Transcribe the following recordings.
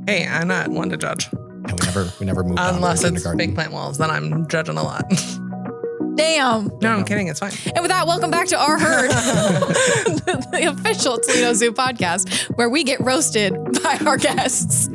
Hey, I'm not one to judge. Yeah, we never moved on. Unless it's fake plant walls, then I'm judging a lot. Damn. No, I'm kidding. It's fine. And with that, welcome back to Our Herd, the official Toledo Zoo podcast, where we get roasted by our guests.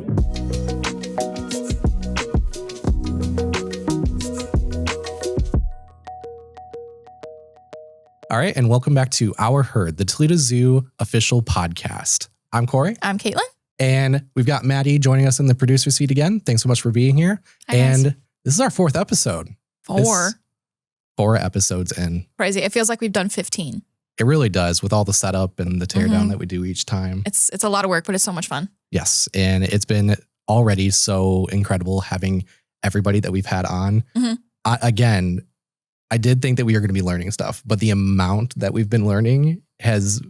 All right, and welcome back to Our Herd, the Toledo Zoo official podcast. I'm Corey. I'm Caitlin. And we've got Maddie joining us in the producer seat again. Thanks so much for being here. Hi, guys. And this is our fourth episode. Four episodes in. Crazy. It feels like we've done 15. It really does, with all the setup and the teardown that we do each time. It's a lot of work, but it's so much fun. Yes, and it's been already so incredible having everybody that we've had on. Again, I did think that we were going to be learning stuff, but the amount that we've been learning has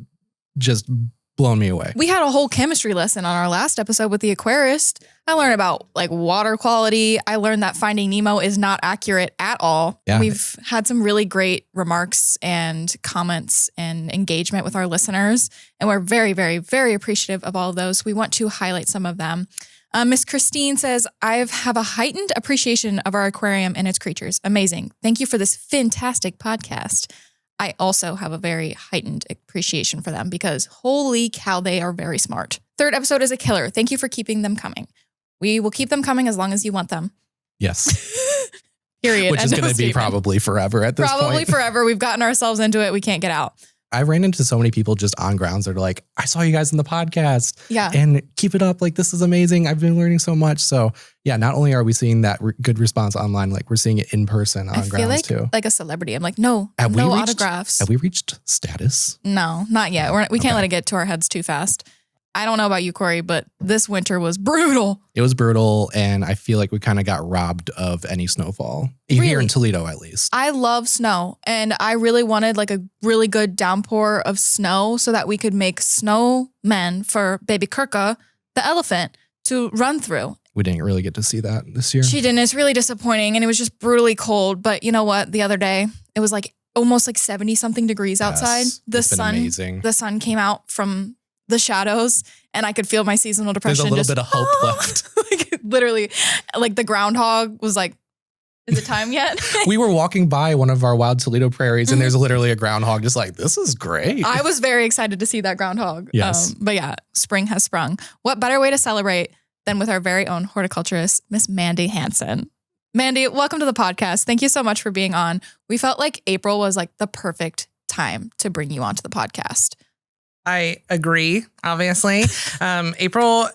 just blown me away. We had a whole chemistry lesson on our last episode with the aquarist. I learned about like water quality. I learned that Finding Nemo is not accurate at all. Yeah. We've had some really great remarks and comments and engagement with our listeners. And we're very, very, very appreciative of all of those. We want to highlight some of them. Miss Christine says, I have a heightened appreciation of our aquarium and its creatures. Amazing. Thank you for this fantastic podcast. I also have a very heightened appreciation for them because holy cow, they are very smart. Third episode is a killer. Thank you for keeping them coming. We will keep them coming as long as you want them. Yes. Period. Which is going to be probably forever at this point. Probably forever. We've gotten ourselves into it. We can't get out. I ran into so many people just on grounds that are like, I saw you guys in the podcast. Yeah. And keep it up. Like, this is amazing. I've been learning so much. So yeah, not only are we seeing that good response online, like we're seeing it in person on grounds too. Like a celebrity. I'm like, no autographs. Have we reached status? No, not yet. We can't let it get to our heads too fast. I don't know about you, Corey, but this winter was brutal. It was brutal. And I feel like we kind of got robbed of any snowfall here in Toledo, at least. I love snow, and I really wanted like a really good downpour of snow so that we could make snowmen for baby Kirka, the elephant, to run through. We didn't really get to see that this year. She didn't. It's really disappointing, and it was just brutally cold. But you know what? The other day, it was like almost like 70 something degrees outside. It's been amazing. The sun came out from the shadows, and I could feel my seasonal depression. There's a little bit of hope left. Like, literally, like the groundhog was like, is it time yet? We were walking by one of our wild Toledo prairies, and there's literally a groundhog just like, this is great. I was very excited to see that groundhog. Yes. But yeah, spring has sprung. What better way to celebrate than with our very own horticulturist, Miss Mandy Hansen. Mandy, welcome to the podcast. Thank you so much for being on. We felt like April was like the perfect time to bring you onto the podcast. I agree, obviously. April,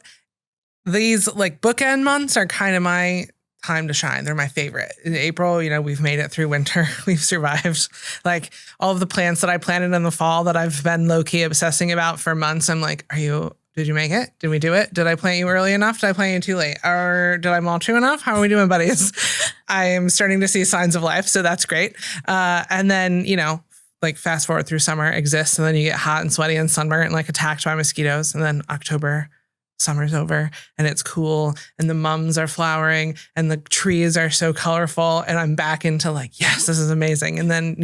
these like bookend months are kind of my time to shine. They're my favorite. In April, we've made it through winter. We've survived. Like all of the plants that I planted in the fall that I've been low-key obsessing about for months. I'm like, did you make it? Did we do it? Did I plant you early enough? Did I plant you too late? Or did I mulch you enough? How are we doing, buddies? I am starting to see signs of life. So that's great. And then, like fast forward through summer exists, and then you get hot and sweaty and sunburnt and like attacked by mosquitoes. And then October, summer's over and it's cool and the mums are flowering and the trees are so colorful. And I'm back into like, yes, this is amazing. And then,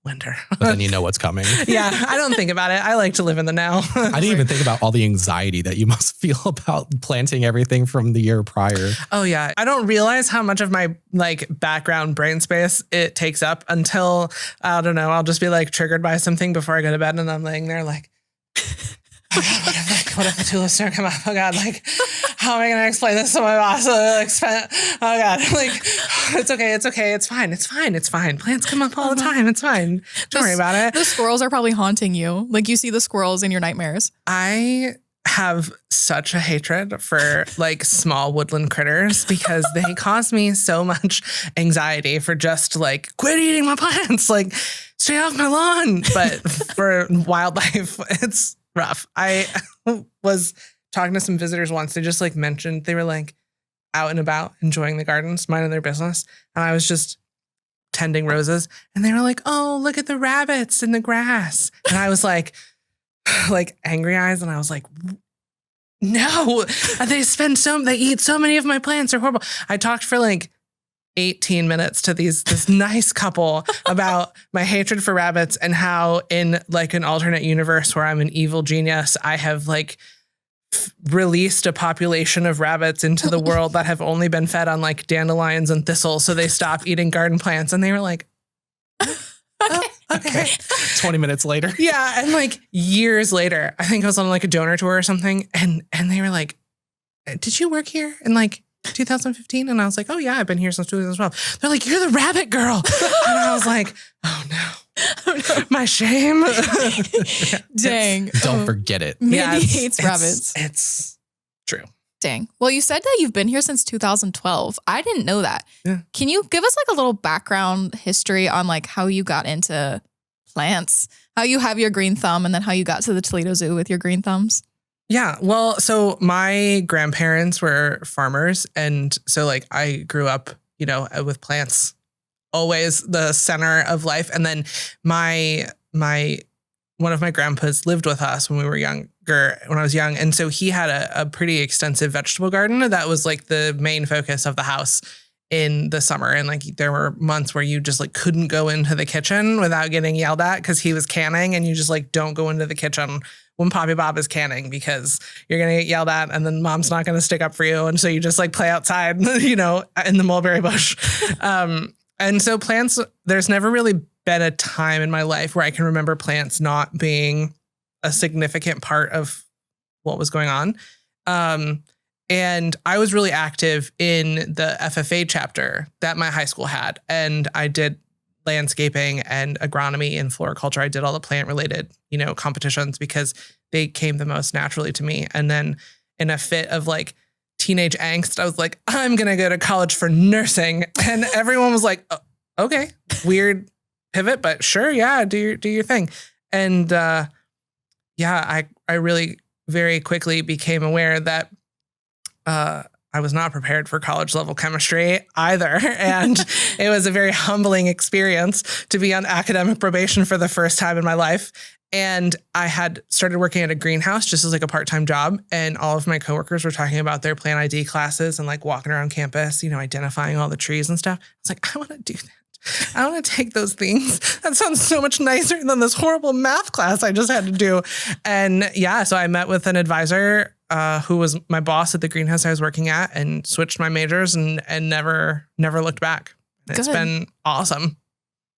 winter. But then you know what's coming. Yeah, I don't think about it. I like to live in the now. I didn't even think about all the anxiety that you must feel about planting everything from the year prior. Oh yeah. I don't realize how much of my like background brain space it takes up until, I don't know, I'll just be like triggered by something before I go to bed and I'm laying there like, oh God, what if the tulips don't come up? Oh God, like, how am I going to explain this to my boss? Oh God, like, it's okay. It's fine. Plants come up all the time. It's fine. Don't worry about it. The squirrels are probably haunting you. Like you see the squirrels in your nightmares. I have such a hatred for like small woodland critters because they cause me so much anxiety for just like, quit eating my plants, like stay off my lawn. But for wildlife, it's rough. I was talking to some visitors once. They just like mentioned they were like out and about enjoying the gardens, minding their business. And I was just tending roses and they were like, oh, look at the rabbits in the grass. And I was like angry eyes. And I was like, no, they eat so many of my plants. They're horrible. I talked for like 18 minutes to this nice couple about my hatred for rabbits and how in like an alternate universe where I'm an evil genius, I have like released a population of rabbits into the world that have only been fed on like dandelions and thistles. So they stopped eating garden plants, and they were like, okay. 20 minutes later. Yeah. And like years later, I think I was on like a donor tour or something. And they were like, did you work here in like 2015? And I was like, oh yeah, I've been here since 2012. They're like, you're the rabbit girl. And I was like, oh no, my shame. Dang. Don't forget it. Mandy hates rabbits. It's true. Dang. Well, you said that you've been here since 2012. I didn't know that. Yeah. Can you give us like a little background history on like how you got into plants, how you have your green thumb, and then how you got to the Toledo Zoo with your green thumbs? Yeah. Well, so my grandparents were farmers. And so like I grew up, you know, with plants always the center of life. And then one of my grandpas lived with us when we were when I was young. And so he had a pretty extensive vegetable garden that was like the main focus of the house in the summer. And like there were months where you just like couldn't go into the kitchen without getting yelled at because he was canning, and you just like don't go into the kitchen when Poppy Bob is canning because you're going to get yelled at, and then mom's not going to stick up for you. And so you just like play outside, you know, in the mulberry bush. And so plants, there's never really been a time in my life where I can remember plants not being a significant part of what was going on. And I was really active in the FFA chapter that my high school had. And I did landscaping and agronomy and floriculture. I did all the plant related, you know, competitions because they came the most naturally to me. And then in a fit of like teenage angst, I was like, I'm going to go to college for nursing. And everyone was like, oh, okay, weird pivot, but sure. Yeah. Do your thing. And, I really very quickly became aware that, I was not prepared for college level chemistry either. And it was a very humbling experience to be on academic probation for the first time in my life. And I had started working at a greenhouse just as like a part-time job. And all of my coworkers were talking about their plant ID classes and like walking around campus, you know, identifying all the trees and stuff. I was like, I want to do that. I want to take those things. That sounds so much nicer than this horrible math class I just had to do. And yeah, so I met with an advisor who was my boss at the greenhouse I was working at, and switched my majors and never looked back. It's been awesome.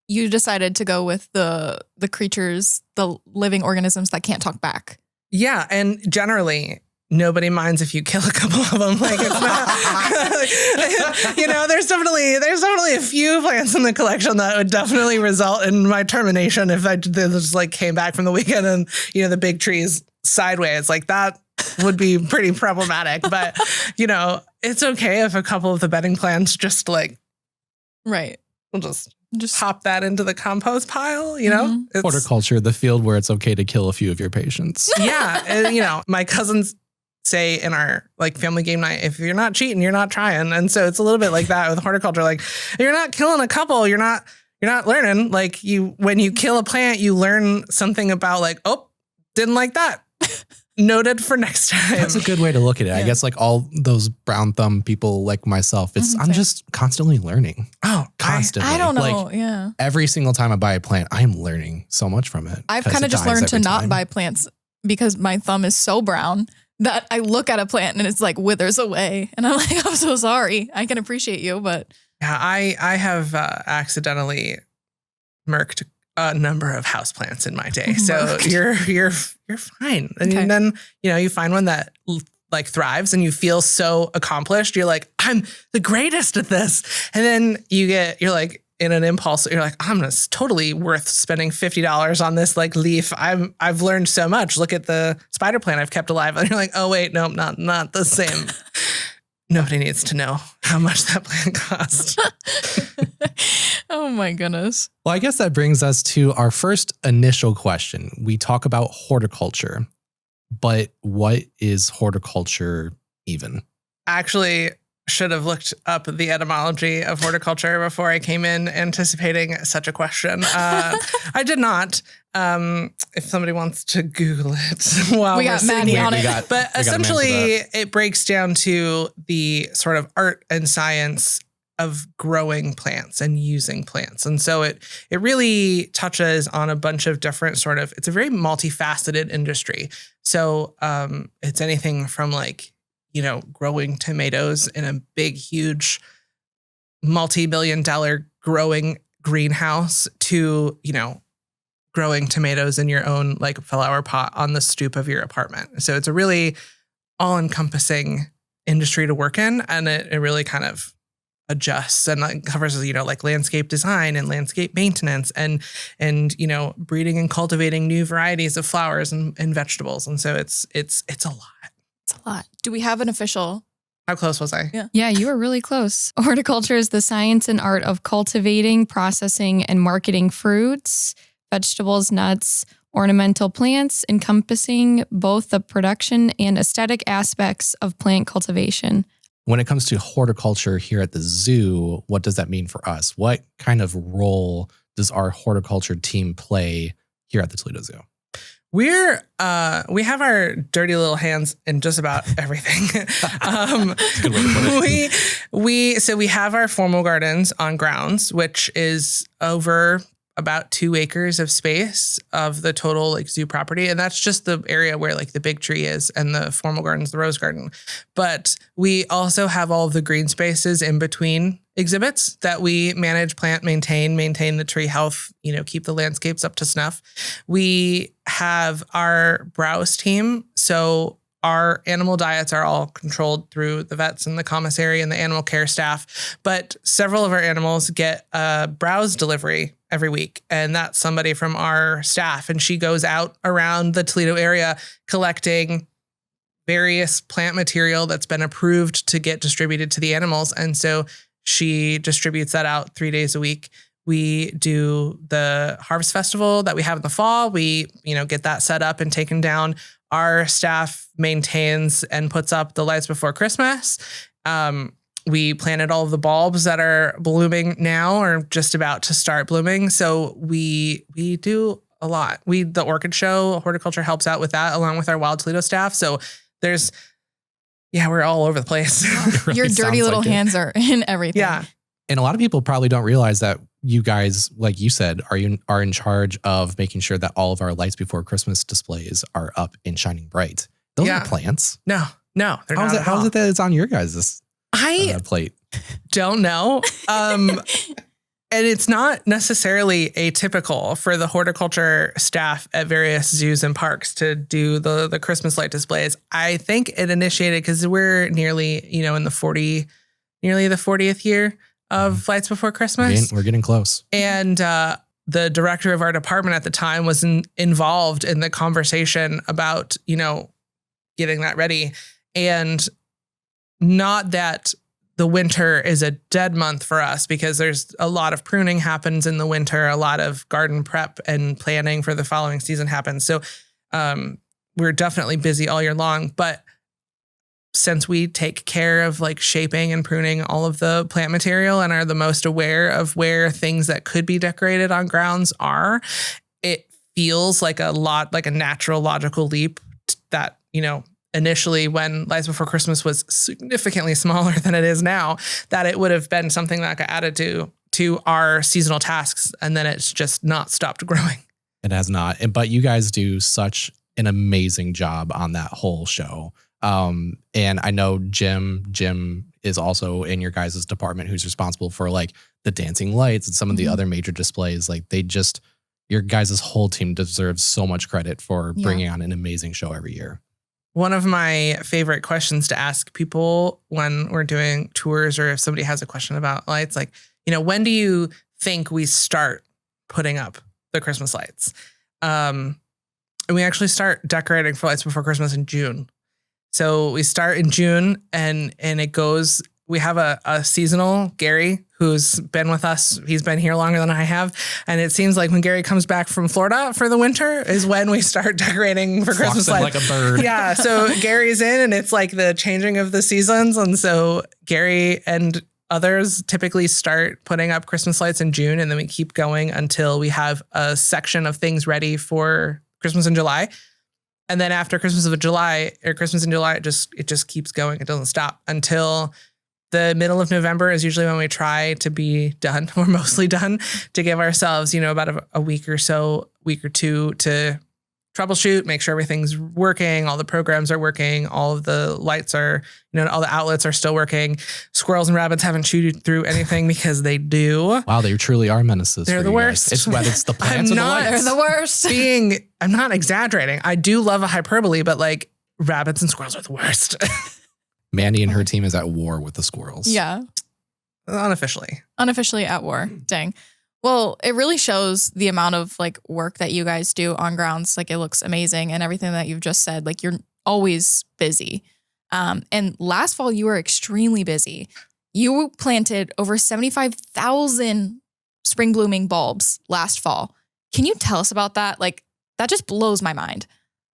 You decided to go with the creatures, the living organisms that can't talk back. Yeah, and generally nobody minds if you kill a couple of them. Like it's not, you know, there's definitely a few plants in the collection that would definitely result in my termination if I just like came back from the weekend and, you know, the big trees sideways like that would be pretty problematic. But, you know, it's okay if a couple of the bedding plants just like, right. We'll just hop that into the compost pile, you know? Mm-hmm. Horticulture, the field where it's okay to kill a few of your patients. Yeah. And, you know, my cousins say in our like family game night, if you're not cheating, you're not trying. And so it's a little bit like that with horticulture. Like you're not killing a couple, you're not learning. Like when you kill a plant, you learn something about like, oh, didn't like that. Noted for next time. That's a good way to look at it. Yeah. I guess like all those brown thumb people like myself, I'm just constantly learning. Oh, constantly. I don't know. Like, yeah. Every single time I buy a plant, I'm learning so much from it. I've kind of just learned to not buy plants because my thumb is so brown that I look at a plant and it's like withers away. And I'm like, I'm so sorry. I can appreciate you, but. Yeah, I have accidentally murked a number of houseplants in my day. So you're fine. And then, you know, you find one that like thrives and you feel so accomplished. You're like, I'm the greatest at this. And then you're like in an impulse, you're like, I'm just totally worth spending $50 on this like leaf. I've learned so much. Look at the spider plant I've kept alive. And you're like, oh wait, no, not the same. Nobody needs to know how much that plant cost. Oh my goodness. Well, I guess that brings us to our first initial question. We talk about horticulture, but what is horticulture even? Actually, should have looked up the etymology of horticulture before I came in anticipating such a question. I did not. If somebody wants to Google it while we got Mandy on it. But essentially it breaks down to the sort of art and science growing plants and using plants. And so it really touches on a bunch of different it's a very multifaceted industry. So it's anything from like, growing tomatoes in a big, huge, multi-million-dollar growing greenhouse to, growing tomatoes in your own like flower pot on the stoop of your apartment. So it's a really all-encompassing industry to work in, and it really kind of adjusts and like covers, like landscape design and landscape maintenance and breeding and cultivating new varieties of flowers and vegetables. And so it's a lot. It's a lot. Do we have an official? How close was I? Yeah, you were really close. Horticulture is the science and art of cultivating, processing, and marketing fruits, vegetables, nuts, ornamental plants, encompassing both the production and aesthetic aspects of plant cultivation. When it comes to horticulture here at the zoo, what does that mean for us? What kind of role does our horticulture team play here at the Toledo Zoo? We have our dirty little hands in just about everything. Good way to put it. We have our formal gardens on grounds, which is over about 2 acres of space of the total like zoo property. And that's just the area where like the big tree is and the formal gardens, the rose garden. But we also have all of the green spaces in between exhibits that we manage, plant, maintain the tree health, keep the landscapes up to snuff. We have our browse team. So our animal diets are all controlled through the vets and the commissary and the animal care staff. But several of our animals get a browse delivery every week. And that's somebody from our staff. And she goes out around the Toledo area collecting various plant material that's been approved to get distributed to the animals. And so she distributes that out 3 days a week. We do the harvest festival that we have in the fall. We, get that set up and taken down. Our staff maintains and puts up the lights before Christmas. We planted all of the bulbs that are blooming now or just about to start blooming. So we do a lot. The orchid show, horticulture helps out with that along with our Wild Toledo staff. So we're all over the place. Really Your dirty little like hands are in everything. Yeah. And a lot of people probably don't realize that you guys, like you said, are in charge of making sure that all of our lights before Christmas displays are up and shining bright. Those are plants. No, they're how not. How is it that it's on your guys' plate? Don't know. And it's not necessarily atypical for the horticulture staff at various zoos and parks to do the Christmas light displays. I think it initiated because we're nearly, in the 40th year of Lights Before Christmas. We're getting close. And the director of our department at the time was involved in the conversation about, getting that ready. And not that the winter is a dead month for us because there's a lot of pruning happens in the winter. A lot of garden prep and planning for the following season happens. So we're definitely busy all year long. But since we take care of like shaping and pruning all of the plant material and are the most aware of where things that could be decorated on grounds are, it feels like a natural, logical leap that, initially when Lights Before Christmas was significantly smaller than it is now, that it would have been something that got added to our seasonal tasks. And then it's just not stopped growing. It has not. But you guys do such an amazing job on that whole show. And I know Jim is also in your guys' department who's responsible for like the dancing lights and some of the other major displays. Like your guys' whole team deserves so much credit for bringing on an amazing show every year. One of my favorite questions to ask people when we're doing tours or if somebody has a question about lights, like, when do you think we start putting up the Christmas lights? And we actually start decorating for Lights Before Christmas in June. So we start in June and it goes, we have a seasonal, Gary, who's been with us. He's been here longer than I have. And it seems like when Gary comes back from Florida for the winter is when we start decorating for Christmas lights. Like a bird. Yeah. So Gary's in and it's like the changing of the seasons. And so Gary and others typically start putting up Christmas lights in June. And then we keep going until we have a section of things ready for Christmas in July. And then after Christmas in July, it just keeps going. It doesn't stop until The middle of November is usually when we try to be done. We're mostly done, to give ourselves, about a week or two to troubleshoot, make sure everything's working, all the programs are working, all of the lights are, all the outlets are still working. Squirrels and rabbits haven't chewed through anything because they do. Wow, they truly are menaces. They're the worst. It's whether it's the plants or the lights. They're the worst. I'm not exaggerating. I do love a hyperbole, but like rabbits and squirrels are the worst. Mandy and her team is at war with the squirrels. Yeah. Unofficially at war. Dang. Well, it really shows the amount of like work that you guys do on grounds. Like it looks amazing, and everything that you've just said, like you're always busy. And last fall you were extremely busy. You planted over 75,000 spring blooming bulbs last fall. Can you tell us about that? Like that just blows my mind.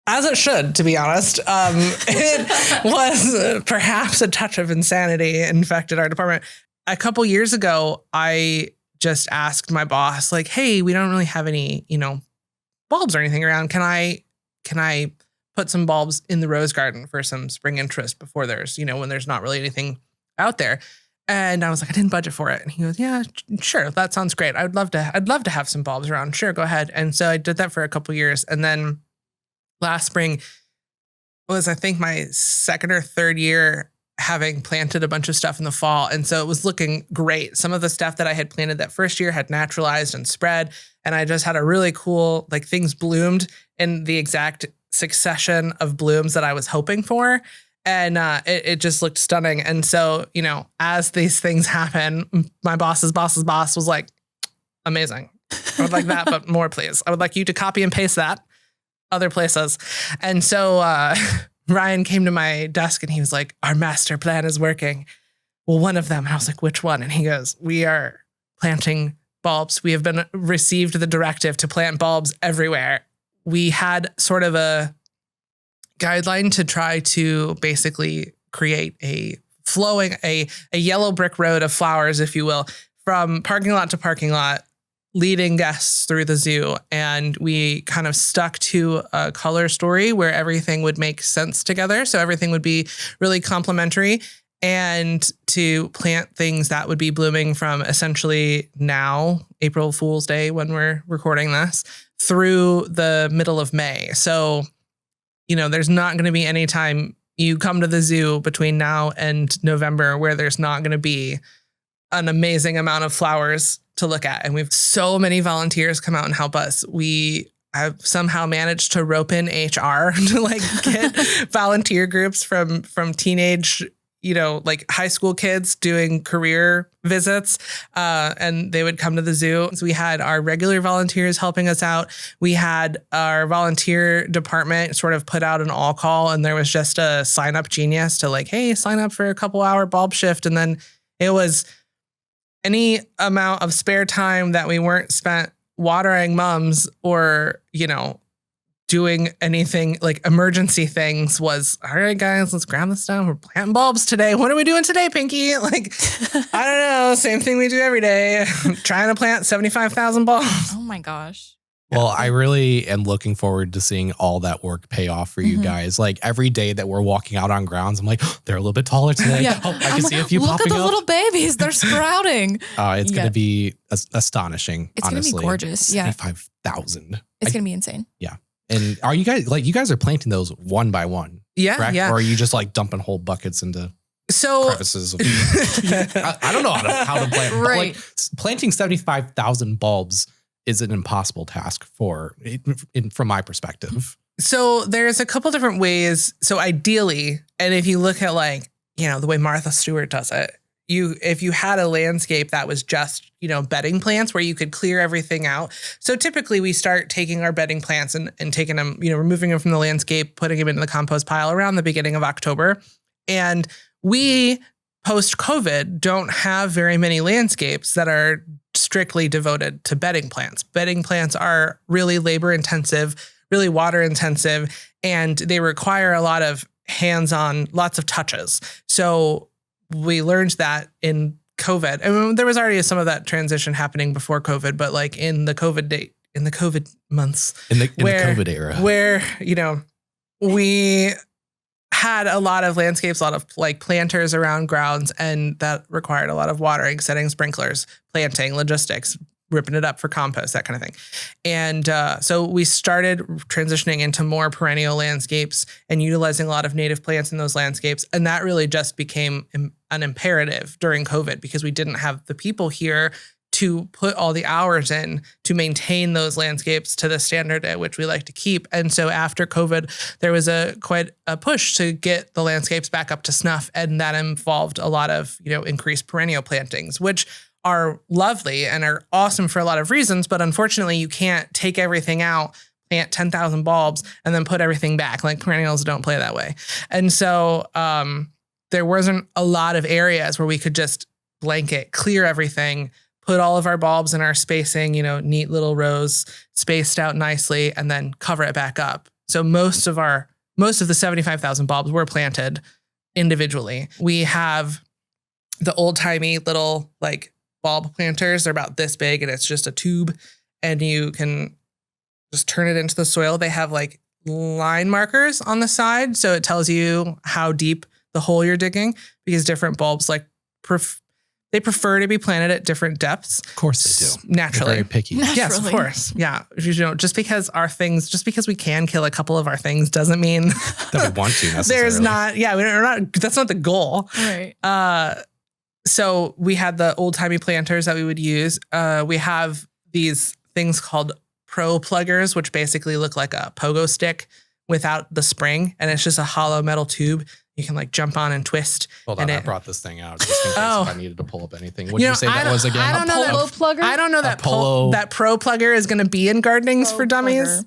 As it should, to be honest. It was perhaps a touch of insanity infected our department. A couple years ago, I just asked my boss, like, hey, we don't really have any, bulbs or anything around. Can I put some bulbs in the rose garden for some spring interest before there's, when there's not really anything out there? And I was like, I didn't budget for it. And he goes, yeah, sure. That sounds great. I'd love to have some bulbs around. Sure, go ahead. And so I did that for a couple years. And then last spring was, I think, my second or third year having planted a bunch of stuff in the fall. And so it was looking great. Some of the stuff that I had planted that first year had naturalized and spread. And I just had a really cool, like things bloomed in the exact succession of blooms that I was hoping for. And it just looked stunning. And so, as these things happen, my boss's boss was like, amazing. I would like that, but more, please. I would like you to copy and paste that other places. And so, Ryan came to my desk and he was like, our master plan is working. Well, one of them. And I was like, which one? And he goes, we are planting bulbs. We have been received the directive to plant bulbs everywhere. We had sort of a guideline to try to basically create a yellow brick road of flowers, if you will, from parking lot to parking lot, leading guests through the zoo. And we kind of stuck to a color story where everything would make sense together. So everything would be really complementary, and to plant things that would be blooming from essentially now, April Fool's Day, when we're recording this, through the middle of May. So, there's not going to be any time you come to the zoo between now and November where there's not going to be an amazing amount of flowers to look at. And we've so many volunteers come out and help us. We have somehow managed to rope in HR to get volunteer groups from teenage, high school kids doing career visits. And they would come to the zoo. So we had our regular volunteers helping us out. We had our volunteer department sort of put out an all call, and there was just a sign up genius to hey, sign up for a couple hour bulb shift. And then it was any amount of spare time that we weren't spent watering mums or, doing anything like emergency things was, all right, guys, let's grab this down. We're planting bulbs today. What are we doing today, Pinky? I don't know. Same thing we do every day. Trying to plant 75,000 bulbs. Oh my gosh. Well, I really am looking forward to seeing all that work pay off for you guys. Like every day that we're walking out on grounds, I'm like, they're a little bit taller today. Yeah. Oh, I can see a few look popping at the up. little babies. They're sprouting. It's going to be astonishing. It's going to be gorgeous. Yeah. 75,000. It's going to be insane. Yeah. And are you guys are planting those one by one? Yeah. Correct? Yeah. Or are you just dumping whole buckets into crevices? I don't know how to plant. Right. But planting 75,000 bulbs is an impossible task from my perspective. So there's a couple different ways. So ideally, and if you look at the way Martha Stewart does it, if you had a landscape that was just, bedding plants where you could clear everything out. So typically we start taking our bedding plants and taking them, removing them from the landscape, putting them into the compost pile around the beginning of October. And we, post-COVID, don't have very many landscapes that are strictly devoted to bedding plants. Bedding plants are really labor intensive, really water intensive, and they require a lot of hands-on, lots of touches. So we learned that in COVID. I mean, there was already some of that transition happening before COVID, but in the COVID months, In the COVID era. where, we had a lot of landscapes, a lot of like planters around grounds, and that required a lot of watering, setting sprinklers, planting, logistics, ripping it up for compost, that kind of thing. And so we started transitioning into more perennial landscapes and utilizing a lot of native plants in those landscapes. And that really just became an imperative during COVID because we didn't have the people here to put all the hours in to maintain those landscapes to the standard at which we like to keep. And so after COVID, there was quite a push to get the landscapes back up to snuff. And that involved a lot of, increased perennial plantings, which are lovely and are awesome for a lot of reasons. But unfortunately, you can't take everything out, plant 10,000 bulbs, and then put everything back. Like perennials don't play that way. And so there wasn't a lot of areas where we could just blanket clear everything, put all of our bulbs in our spacing, neat little rows spaced out nicely, and then cover it back up. So most of the 75,000 bulbs were planted individually. We have the old timey little like bulb planters. They're about this big and it's just a tube and you can just turn it into the soil. They have like line markers on the side. So it tells you how deep the hole you're digging because different bulbs they prefer to be planted at different depths. Of course they do. Naturally. They're very picky. Yes, of course. Yeah. Just because we can kill a couple of our things doesn't mean that we want to necessarily. There's not, we're not, that's not the goal. Right. So we had the old timey planters that we would use. We have these things called pro pluggers, which basically look like a pogo stick without the spring. And it's just a hollow metal tube you can like jump on and twist. Hold on, I brought this thing out just in case if I needed to pull up anything. What did you say that was again? I don't know polo plugger? I don't know that that pro plugger is going to be in Gardenings for Dummies.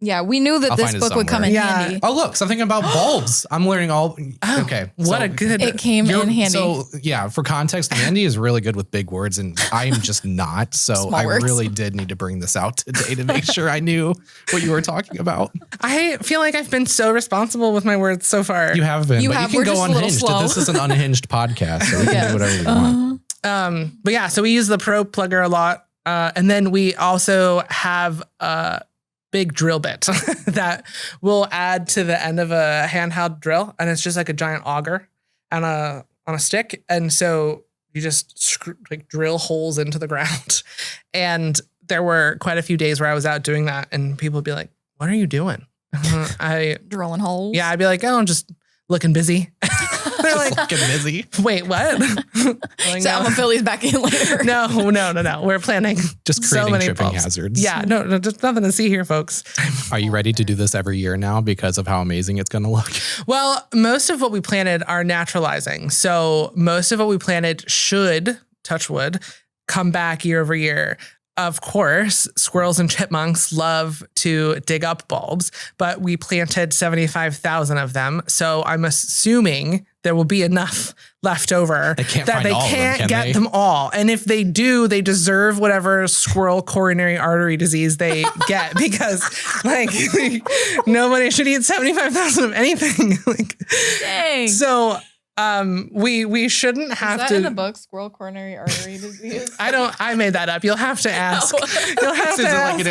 Yeah, we knew that this book would come in handy. Oh, look, something about bulbs. I'm learning all. Okay. It came in handy. So, yeah, for context, Mandy is really good with big words, and I'm just not. So, I really did need to bring this out today to make sure I knew what you were talking about. I feel like I've been so responsible with my words so far. You have been, but you can go unhinged. This is an unhinged podcast, so we can do whatever we want. But yeah, so we use the Pro Plugger a lot. And then we also have big drill bit that we'll add to the end of a handheld drill, and it's just like a giant auger on a stick, and so you just drill holes into the ground. And there were quite a few days where I was out doing that, and people would be like, "What are you doing?" I drilling holes. Yeah, I'd be like, "Oh, I'm just looking busy." They're like, looking busy. Wait, what? Like, so I'm Philly's back in later. No. We're planning just creating tripping hazards. Yeah, no, just nothing to see here, folks. Are you ready to do this every year now because of how amazing it's going to look? Well, most of what we planted are naturalizing. So most of what we planted should, touch wood, come back year over year. Of course, squirrels and chipmunks love to dig up bulbs, but we planted 75,000 of them. So I'm assuming there will be enough left over that they can't get them all. And if they do, they deserve whatever squirrel coronary artery disease they get because nobody should eat 75,000 of anything. Dang. So we shouldn't have to. Is that in the book, squirrel coronary artery disease? I made that up. You'll have to ask. You'll have to ask.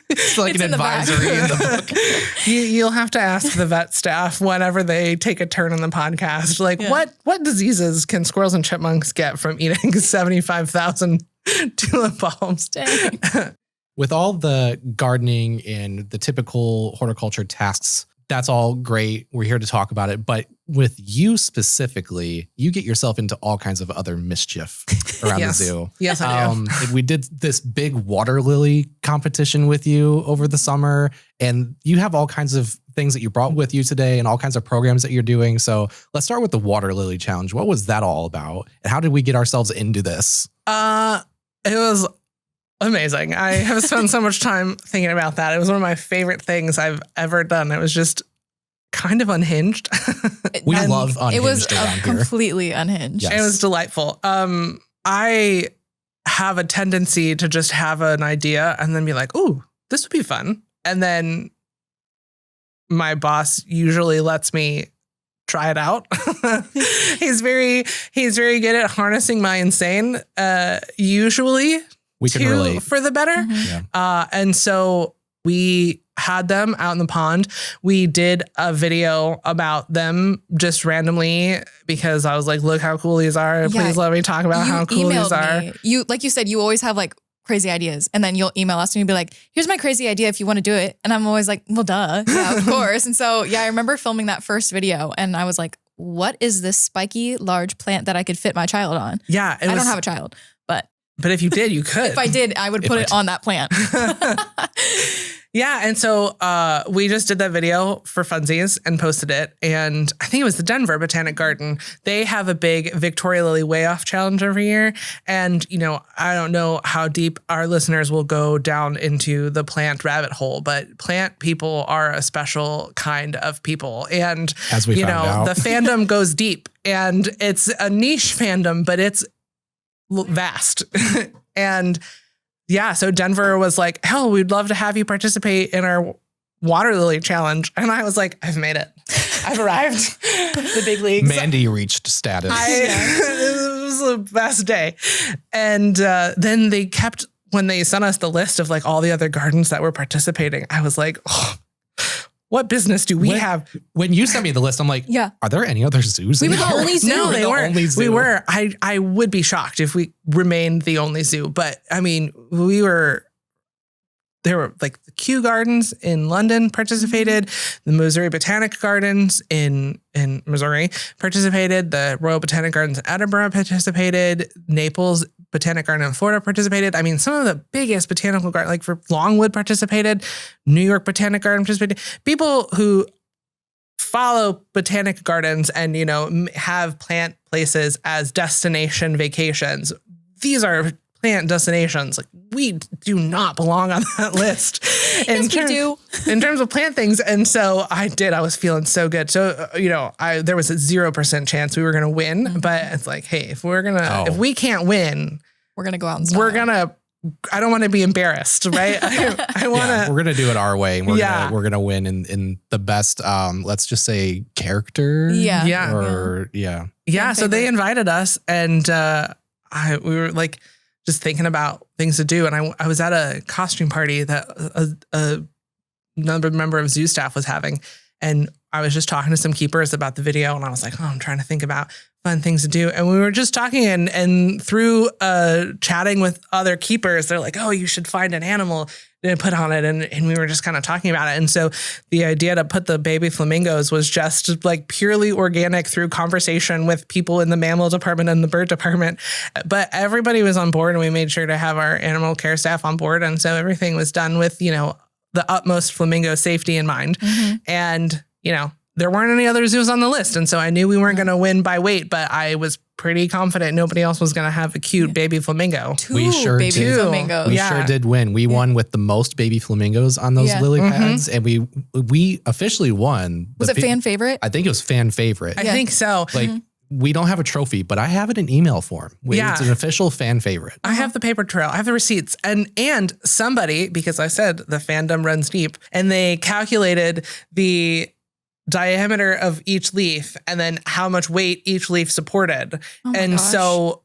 It's like an advisory in the book. You'll have to ask the vet staff whenever they take a turn on the podcast. What diseases can squirrels and chipmunks get from eating 75,000 tulip bulbs? Dang. With all the gardening and the typical horticulture tasks, that's all great. We're here to talk about it. But with you specifically, you get yourself into all kinds of other mischief around the zoo. Yes, I do. We did this big water lily competition with you over the summer, and you have all kinds of things that you brought with you today and all kinds of programs that you're doing. So let's start with the water lily challenge. What was that all about? And how did we get ourselves into this? It was amazing. I have spent so much time thinking about that. It was one of my favorite things I've ever done. It was just kind of unhinged. We love unhinged. It was completely unhinged. Yes. It was delightful. I have a tendency to just have an idea and then be like, "Ooh, this would be fun." And then my boss usually lets me try it out. He's very good at harnessing my insane. Usually. We can relate. For the better. Mm-hmm. Yeah. And so we had them out in the pond, we did a video about them just randomly because I was like, look how cool these are. Please let me talk about how cool these are. You, like you said, you always have like crazy ideas, and then you'll email us and you'll be like, here's my crazy idea if you want to do it. And I'm always like, well, duh. Yeah, of course. And so, yeah, I remember filming that first video and I was like, what is this spiky large plant that I could fit my child on? Yeah. I don't have a child, but if you did, you could. If I did, I would put it on that plant. Yeah. And so we just did that video for funsies and posted it. And I think it was the Denver Botanic Garden. They have a big Victoria Lily Way Off challenge every year. And, you know, I don't know how deep our listeners will go down into the plant rabbit hole, but plant people are a special kind of people. And, as we you found out, the fandom goes deep, and it's a niche fandom, but it's vast. And yeah, so Denver was like, hell, we'd love to have you participate in our water lily challenge. And I was like, I've made it. I've arrived. The big leagues. Mandy reached status. It was the best day. And then they kept, when they sent us the list of like all the other gardens that were participating, I was like, oh, what business do we have? When you sent me the list, I'm like, yeah, are there any other zoos? We were the only zoo. No, they weren't. We were. I I would be shocked if we remained the only zoo. But I mean, there were like the Kew Gardens in London participated, the Missouri Botanic Gardens in Missouri participated, the Royal Botanic Gardens in Edinburgh participated, Naples Botanic Garden in Florida participated. I mean, some of the biggest botanical gardens, like for Longwood participated, New York Botanic Garden participated. People who follow botanic gardens and, you know, have plant places as destination vacations. These are plant destinations. Like, we do not belong on that list. Yes, we do. In terms of plant things. And so I was feeling so good. So, you know, there was a 0% chance we were going to win, but it's like, hey, if we can't win, we're going to go out and style. I don't want to be embarrassed, right? I want to. We're gonna do it our way. We're gonna win in the best. Let's just say character. Yeah. So they invited us, and we were like just thinking about things to do, and I was at a costume party that another member of zoo staff was having, and I was just talking to some keepers about the video, and I was like, oh, I'm trying to think about fun things to do. And we were just talking and through chatting with other keepers, they're like, oh, you should find an animal to put on it. And we were just kind of talking about it. And so the idea to put the baby flamingos was just like purely organic through conversation with people in the mammal department and the bird department. But everybody was on board, and we made sure to have our animal care staff on board. And so everything was done with, you know, the utmost flamingo safety in mind. Mm-hmm. And, you know, there weren't any other zoos on the list. And so I knew we weren't going to win by weight, but I was pretty confident nobody else was going to have a cute baby flamingo. We sure did. We sure did win. We won with the most baby flamingos on those lily pads. And we officially won. Was it fan favorite? I think it was fan favorite. I think so. Like, we don't have a trophy, but I have it in email form. It's an official fan favorite. I have the paper trail. I have the receipts. And somebody, because I said the fandom runs deep, and they calculated the diameter of each leaf and then how much weight each leaf supported. So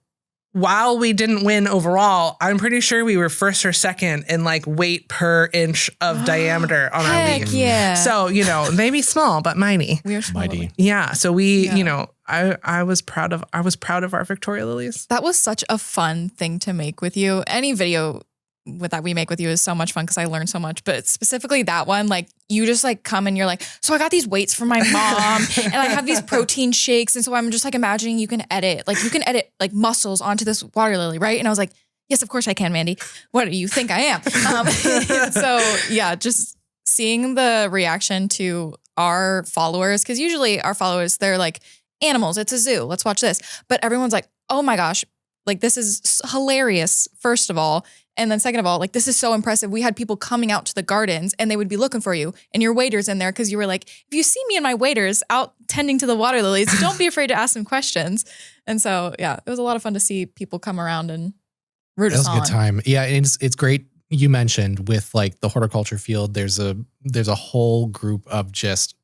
while we didn't win overall, I'm pretty sure we were first or second in like weight per inch of diameter on our leaf. Yeah. So, you know, maybe small, but mighty. We are small. Mighty. Yeah. So you know, I was proud of our Victoria lilies. That was such a fun thing to make with you. Any video that we make with you is so much fun because I learned so much, but specifically that one, like you just like come and you're like, so I got these weights from my mom and I have these protein shakes. And so I'm just like imagining you can edit like muscles onto this water lily. Right. And I was like, yes, of course I can, Mandy. What do you think I am? So yeah, just seeing the reaction to our followers. Cause usually our followers, they're like animals. It's a zoo. Let's watch this. But everyone's like, oh my gosh, like this is hilarious. First of all. And then second of all, like, this is so impressive. We had people coming out to the gardens and they would be looking for you and your waiters in there because you were like, if you see me and my waiters out tending to the water lilies, don't be afraid to ask them questions. And so, yeah, it was a lot of fun to see people come around and root us on. It was a good time. Yeah, it's great. You mentioned with like the horticulture field, there's a whole group of just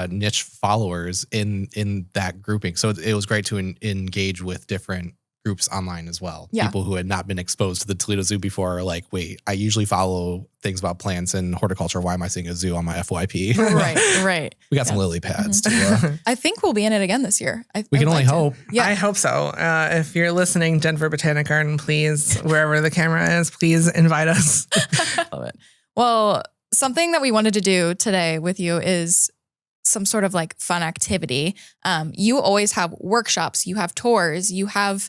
niche followers in that grouping. So it was great to engage with different groups online as well. Yeah. People who had not been exposed to the Toledo Zoo before are like, wait, I usually follow things about plants and horticulture. Why am I seeing a zoo on my FYP? Right. We got some lily pads too. I think we'll be in it again this year. We can only hope. Yeah. I hope so. If you're listening, Denver Botanic Garden, please, wherever the camera is, please invite us. Love it. Well, something that we wanted to do today with you is some sort of like fun activity. You always have workshops, you have tours, you have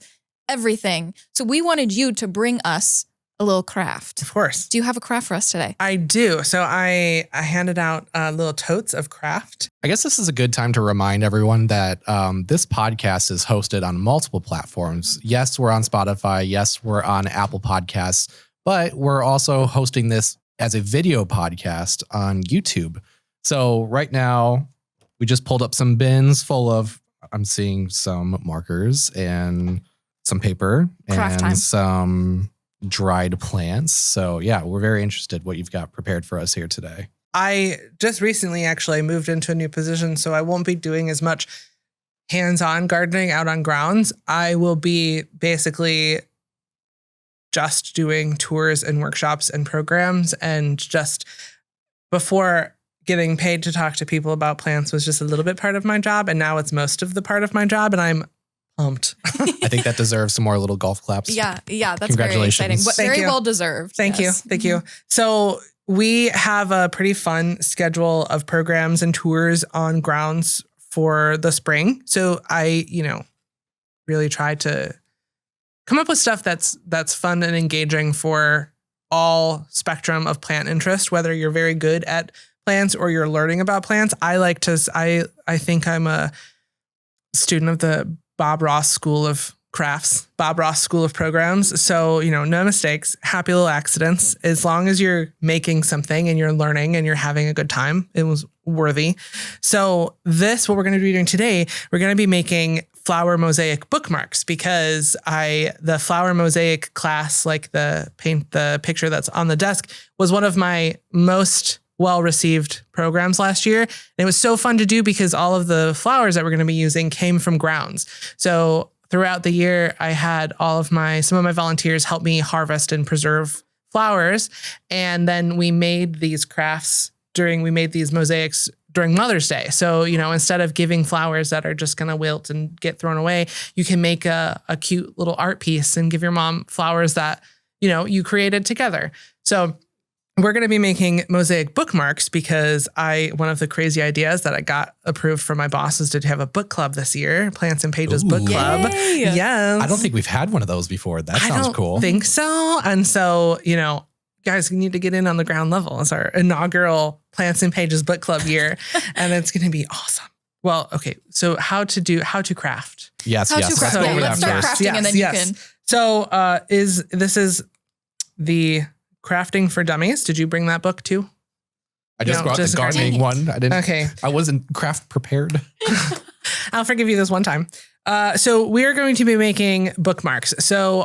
everything. So we wanted you to bring us a little craft. Of course. Do you have a craft for us today? I do. So I handed out little totes of craft. I guess this is a good time to remind everyone that this podcast is hosted on multiple platforms. Yes, we're on Spotify. Yes, we're on Apple Podcasts, but we're also hosting this as a video podcast on YouTube. So right now, we just pulled up some bins full of, I'm seeing some markers and some paper Craft and time. some dried plants. So yeah, we're very interested what you've got prepared for us here today. I just recently actually moved into a new position, so I won't be doing as much hands-on gardening out on grounds. I will be basically just doing tours and workshops and programs, and just before getting paid to talk to people about plants was just a little bit part of my job, and now it's most of the part of my job, and I'm pumped. I think that deserves some more little golf claps. Yeah, that's very Congratulations. exciting. But Thank very you. well deserved. Thank Yes. you. So we have a pretty fun schedule of programs and tours on grounds for the spring. So I, really try to come up with stuff that's fun and engaging for all spectrum of plant interest, whether you're very good at plants or you're learning about plants. I think I'm a student of the Bob Ross School of Crafts, Bob Ross School of Programs. So, no mistakes, happy little accidents. As long as you're making something and you're learning and you're having a good time, it was worthy. So what we're going to be doing today, we're going to be making flower mosaic bookmarks, because the flower mosaic class, like the picture that's on the desk, was one of my most well-received programs last year. And it was so fun to do because all of the flowers that we're going to be using came from grounds. So throughout the year, I had some of my volunteers help me harvest and preserve flowers. And then we made these mosaics during Mother's Day. So, instead of giving flowers that are just going to wilt and get thrown away, you can make a cute little art piece and give your mom flowers that, you created together. So we're going to be making mosaic bookmarks because one of the crazy ideas that I got approved from my boss is to have a book club this year, Plants and Pages Book Club. Yay. Yes. I don't think we've had one of those before. That sounds cool. I think so. And so, guys, you need to get in on the ground level. It's our inaugural Plants and Pages Book Club year, and it's going to be awesome. Well, okay. So how to craft. Yes. How to craft. Let's go Yeah, over let's that start first. crafting and then you can. So this is the Crafting for Dummies. Did you bring that book too? I just brought the gardening Dang it. one. I didn't. Okay. I wasn't craft prepared. I'll forgive you this one time. So we are going to be making bookmarks. So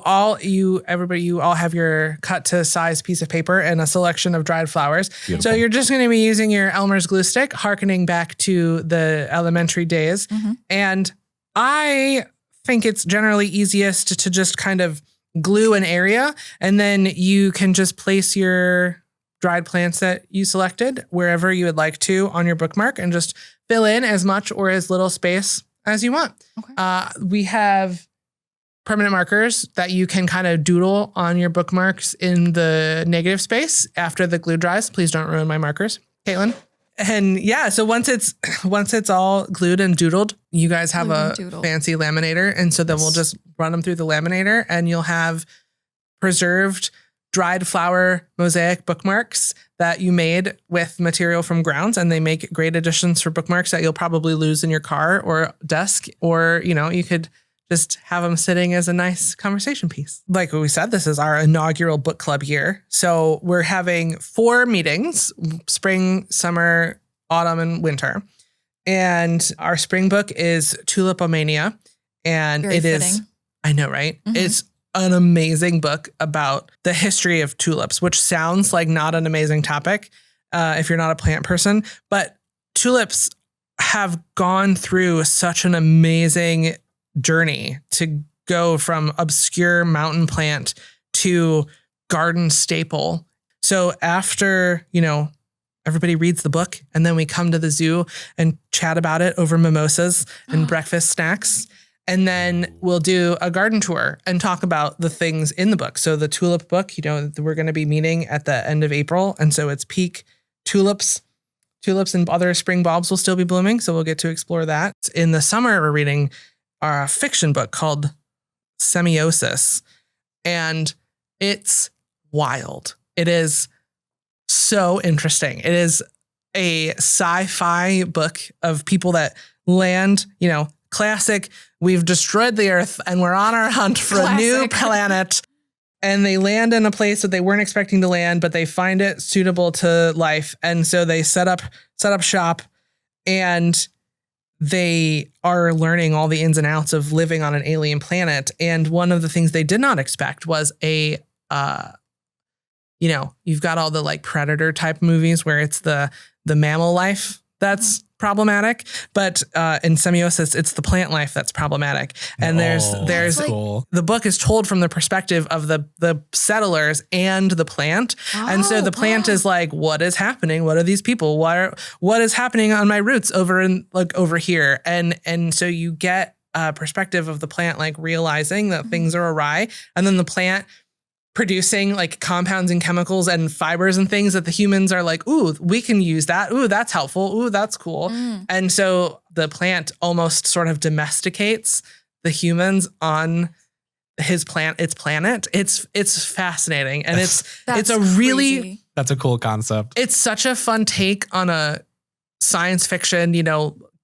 everybody, you all have your cut to size piece of paper and a selection of dried flowers. Beautiful. So you're just going to be using your Elmer's glue stick, hearkening back to the elementary days. Mm-hmm. And I think it's generally easiest to just kind of glue an area, and then you can just place your dried plants that you selected wherever you would like to on your bookmark and just fill in as much or as little space as you want. Okay. We have permanent markers that you can kind of doodle on your bookmarks in the negative space after the glue dries. Please don't ruin my markers, Caitlin. And yeah, so once it's all glued and doodled, you guys have a fancy laminator. And so then we'll just run them through the laminator, and you'll have preserved dried flower mosaic bookmarks that you made with material from grounds. And they make great additions for bookmarks that you'll probably lose in your car or desk, or, you could just have them sitting as a nice conversation piece. Like we said, this is our inaugural book club year. So we're having 4 meetings: spring, summer, autumn, and winter. And our spring book is Tulipomania. And Very it is, fitting. I know, right? Mm-hmm. It's an amazing book about the history of tulips, which sounds like not an amazing topic if you're not a plant person. But tulips have gone through such an amazing journey to go from obscure mountain plant to garden staple. So after, everybody reads the book and then we come to the zoo and chat about it over mimosas and breakfast snacks. And then we'll do a garden tour and talk about the things in the book. So the tulip book, we're going to be meeting at the end of April. And so it's peak tulips. Tulips and other spring bulbs will still be blooming. So we'll get to explore that. In the summer, we're reading a fiction book called Semiosis. And it's wild. It is so interesting. It is a sci-fi book of people that land, classic. We've destroyed the earth and we're on our hunt for a new planet. And they land in a place that they weren't expecting to land, but they find it suitable to life. And so they set up shop, and they are learning all the ins and outs of living on an alien planet. And one of the things they did not expect was you've got all the like Predator type movies where it's the mammal life that's problematic, but in Semiosis, it's the plant life that's problematic. And there's cool. The book is told from the perspective of the settlers and the plant. And so the plant is like, what is happening? What are these people? What is happening on my roots over here? And so you get a perspective of the plant, like realizing that things are awry, and then the plant producing like compounds and chemicals and fibers and things that the humans are like, ooh, we can use that. Ooh, that's helpful. Ooh, that's cool. And so the plant almost sort of domesticates the humans on its planet. It's fascinating. And it's a really, crazy. That's a cool concept. It's such a fun take on a science fiction,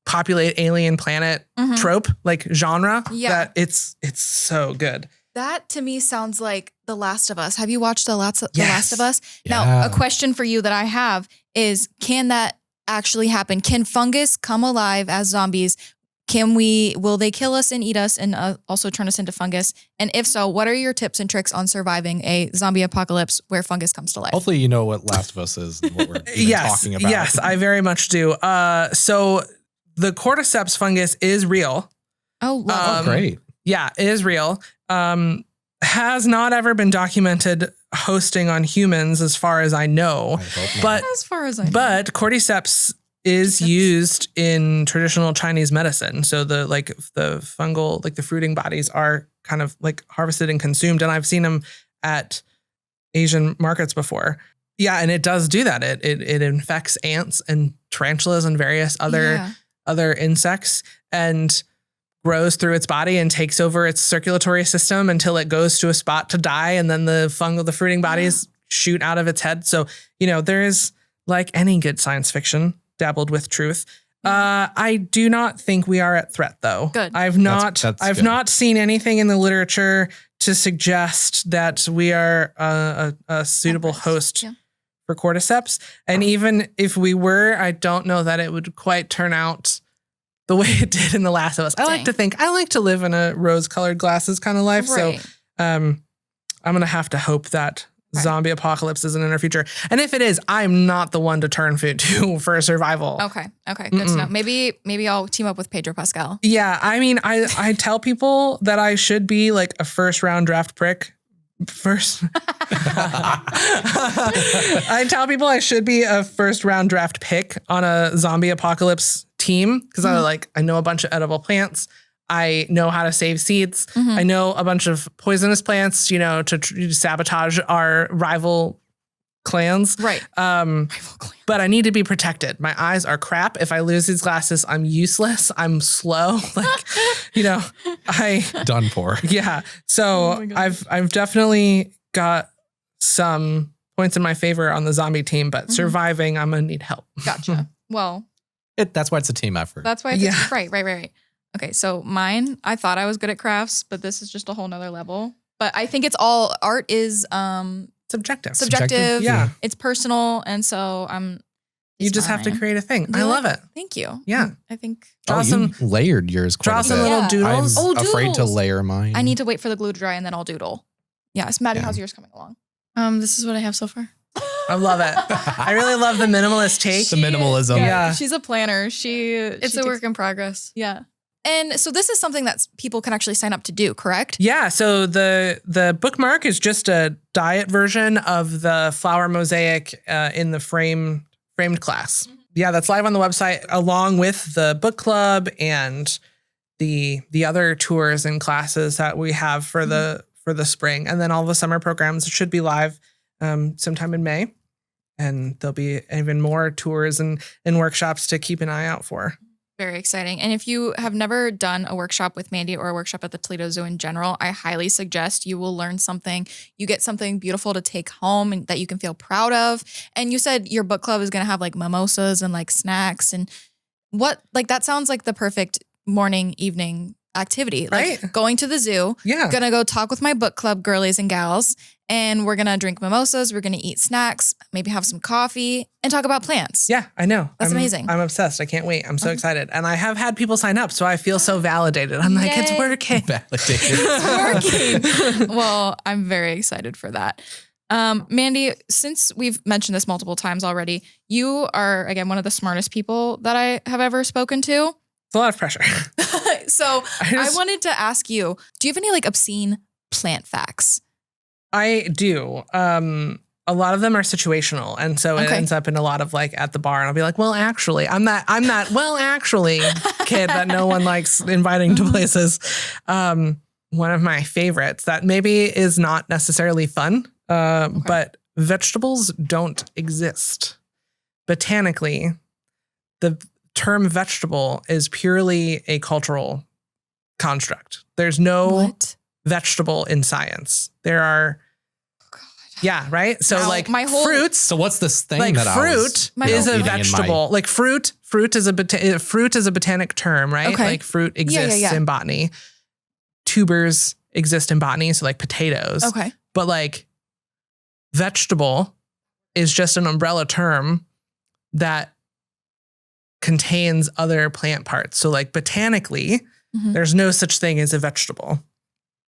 populate alien planet trope, like genre, that it's so good. That to me sounds like The Last of Us. Have you watched The Last of Us? Yeah. Now, a question for you that I have is, can that actually happen? Can fungus come alive as zombies? Will they kill us and eat us and also turn us into fungus? And if so, what are your tips and tricks on surviving a zombie apocalypse where fungus comes to life? Hopefully you know what Last of Us is and what we're talking about. Yes, I very much do. So the cordyceps fungus is real. Oh, love Great. Yeah, it is real. Has not ever been documented hosting on humans as far as I know. But as far as I know. But cordyceps is used in traditional Chinese medicine. So the fungal, like the fruiting bodies are kind of like harvested and consumed. And I've seen them at Asian markets before. Yeah, and it does do that. It infects ants and tarantulas and various other insects, and grows through its body and takes over its circulatory system until it goes to a spot to die. And then the fruiting bodies shoot out of its head. So, there is, like any good science fiction, dabbled with truth. I do not think we are at threat, though. Good. I've not seen anything in the literature to suggest that we are a suitable host for cordyceps. And even if we were, I don't know that it would quite turn out the way it did in The Last of Us. I like to live in a rose-colored glasses kind of life. Right. So I'm going to have to hope that zombie apocalypse isn't in our future. And if it is, I'm not the one to turn to for survival. Okay. Good to know. Maybe I'll team up with Pedro Pascal. Yeah. I mean, I tell people that I should be like a first round draft pick. I tell people I should be a first round draft pick on a zombie apocalypse team because I know a bunch of edible plants. I know how to save seeds. I know a bunch of poisonous plants, to sabotage our rival clans. Right. But I need to be protected. My eyes are crap. If I lose these glasses, I'm useless. I'm slow. Done for. Yeah. So I've definitely got some points in my favor on the zombie team, but surviving, I'm gonna need help. Gotcha. Well, that's why it's a team effort. That's why it's right. Okay, so mine, I thought I was good at crafts, but this is just a whole nother level. But I think art is subjective. Yeah. It's personal. And so you just have to create a thing. I love it. Thank you. Yeah. I think. You layered yours quite a bit. Draw some little doodles. I'm afraid to layer mine. I need to wait for the glue to dry and then I'll doodle. Yes. Maddie, how's yours coming along? This is what I have so far. I love it. I really love the minimalist take. The minimalism. Yeah. She's a planner. It's a work in progress. Yeah. And so this is something that people can actually sign up to do, correct? Yeah. So the bookmark is just a diet version of the flower mosaic in the framed class. Yeah, that's live on the website along with the book club and the other tours and classes that we have for the spring. And then all the summer programs should be live sometime in May. And there'll be even more tours and workshops to keep an eye out for. Very exciting. And if you have never done a workshop with Mandy or a workshop at the Toledo Zoo in general, I highly suggest you will learn something. You get something beautiful to take home and that you can feel proud of. And you said your book club is going to have like mimosas and like snacks and that sounds like the perfect morning, evening activity. Like right. Going to the zoo. Yeah. Going to go talk with my book club girlies and gals. And we're going to drink mimosas. We're going to eat snacks, maybe have some coffee and talk about plants. Yeah, I know. That's amazing. I'm obsessed. I can't wait. I'm so excited. And I have had people sign up, so I feel so validated. I'm like, it's Yay. working. Validated. It's working. Well, I'm very excited for that. Mandy, since we've mentioned this multiple times already, you are, again, one of the smartest people that I have ever spoken to. It's a lot of pressure. So I wanted to ask you, do you have any like obscene plant facts? I do. A lot of them are situational. And so it ends up in a lot of like at the bar and I'll be like, well, actually, I'm that well, actually kid that no one likes inviting to places. One of my favorites that maybe is not necessarily fun, but vegetables don't exist. Botanically, the term vegetable is purely a cultural construct. There's no vegetable in science. There are, yeah, right. So like fruits. So what's this thing like that fruit is a vegetable? Like fruit is a botanic term, right? Okay. Like fruit exists in botany. Tubers exist in botany, so like potatoes. Okay. But like vegetable is just an umbrella term that contains other plant parts. So like botanically, there's no such thing as a vegetable.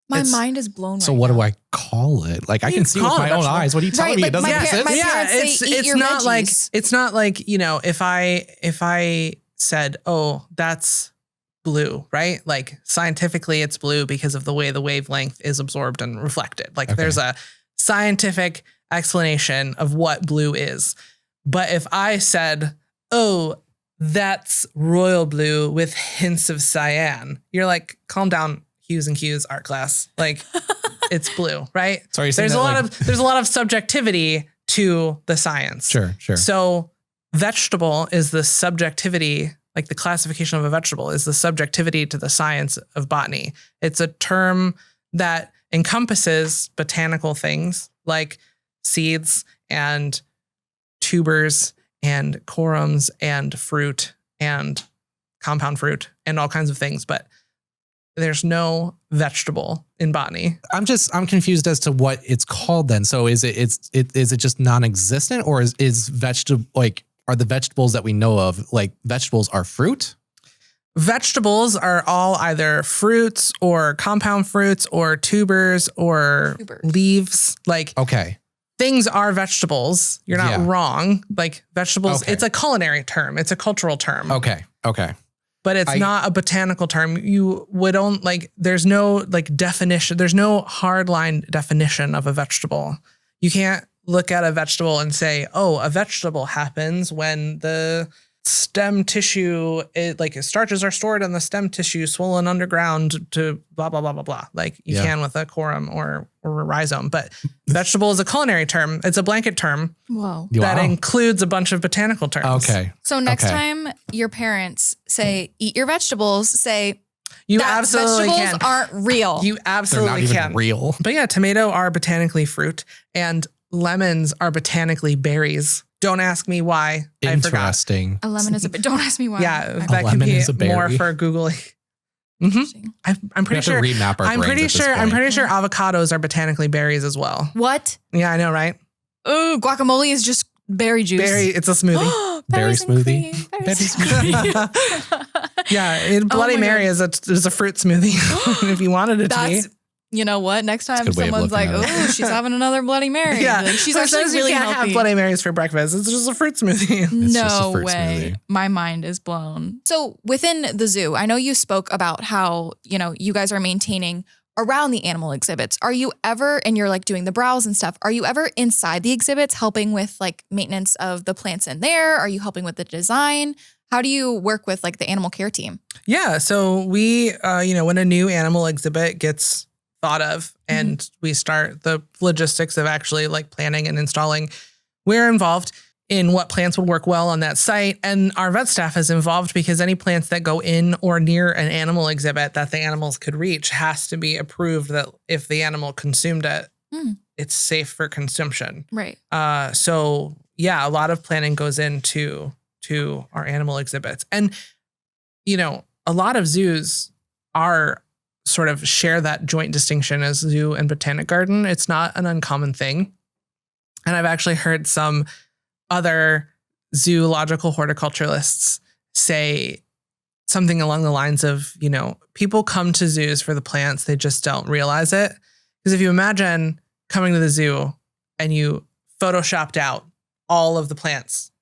My mind is blown. So what do I call it? Like I can see with my own eyes. What are you telling me? It doesn't exist. It's not like, you know, if I said, oh, that's blue, right? Like scientifically it's blue because of the way the wavelength is absorbed and reflected. Like there's a scientific explanation of what blue is. But if I said, oh, that's royal blue with hints of cyan, you're like, calm down, Hues and Cues art class. Like it's blue, right? So there's a lot of subjectivity to the science. Sure. So vegetable is the subjectivity, like the classification of a vegetable is the subjectivity to the science of botany. It's a term that encompasses botanical things like seeds and tubers and corums and fruit and compound fruit and all kinds of things, but there's no vegetable in botany. I'm confused as to what it's called then. So is it just non-existent, or is vegetable, like, are the vegetables that we know of, like vegetables are fruit? Vegetables are all either fruits or compound fruits or tubers or leaves. Like, things are vegetables. You're not wrong. Like vegetables, it's a culinary term. It's a cultural term. Okay. But it's not a botanical term. You would there's no like definition. There's no hard line definition of a vegetable. You can't look at a vegetable and say, oh, a vegetable happens when the stem tissue, starches are stored in the stem tissue swollen underground to blah, blah, blah, blah, blah. Like you can with a corum or a rhizome. But vegetable is a culinary term. It's a blanket term that includes a bunch of botanical terms. Okay. So next time your parents say, eat your vegetables, say, you absolutely vegetables aren't real. You absolutely They're not can. even real. But yeah, tomato are botanically fruit and lemons are botanically berries. Don't ask me why. Interesting. A lemon is don't ask me why. Yeah, that can be more for Googling. I'm pretty sure. I'm pretty sure avocados are botanically berries as well. What? Yeah, I know, right? Ooh, guacamole is just berry juice. It's a smoothie. Berry smoothie. Berry smoothie. Yeah, Bloody Mary is a fruit smoothie if you wanted it to be. you know what? Next time good way of someone's like, looking at oh, she's having another Bloody Mary. Yeah. Like, she's Who actually says really you can't healthy. have Bloody Marys for breakfast. It's just a fruit smoothie. It's just a No fruit way. smoothie. My mind is blown. So within the zoo, I know you spoke about how, you guys are maintaining around the animal exhibits. Are you ever, and you're like doing the browse and stuff, are you ever inside the exhibits helping with like maintenance of the plants in there? Are you helping with the design? How do you work with like the animal care team? Yeah. So we, when a new animal exhibit gets thought of and we start the logistics of actually like planning and installing, we're involved in what plants would work well on that site. And our vet staff is involved because any plants that go in or near an animal exhibit that the animals could reach has to be approved that if the animal consumed it, it's safe for consumption. Right. So yeah, a lot of planning goes into our animal exhibits. And, a lot of zoos are sort of share that joint distinction as zoo and botanic garden. It's not an uncommon thing. And I've actually heard some other zoological horticulturalists say something along the lines of, people come to zoos for the plants, they just don't realize it. Because if you imagine coming to the zoo and you photoshopped out all of the plants,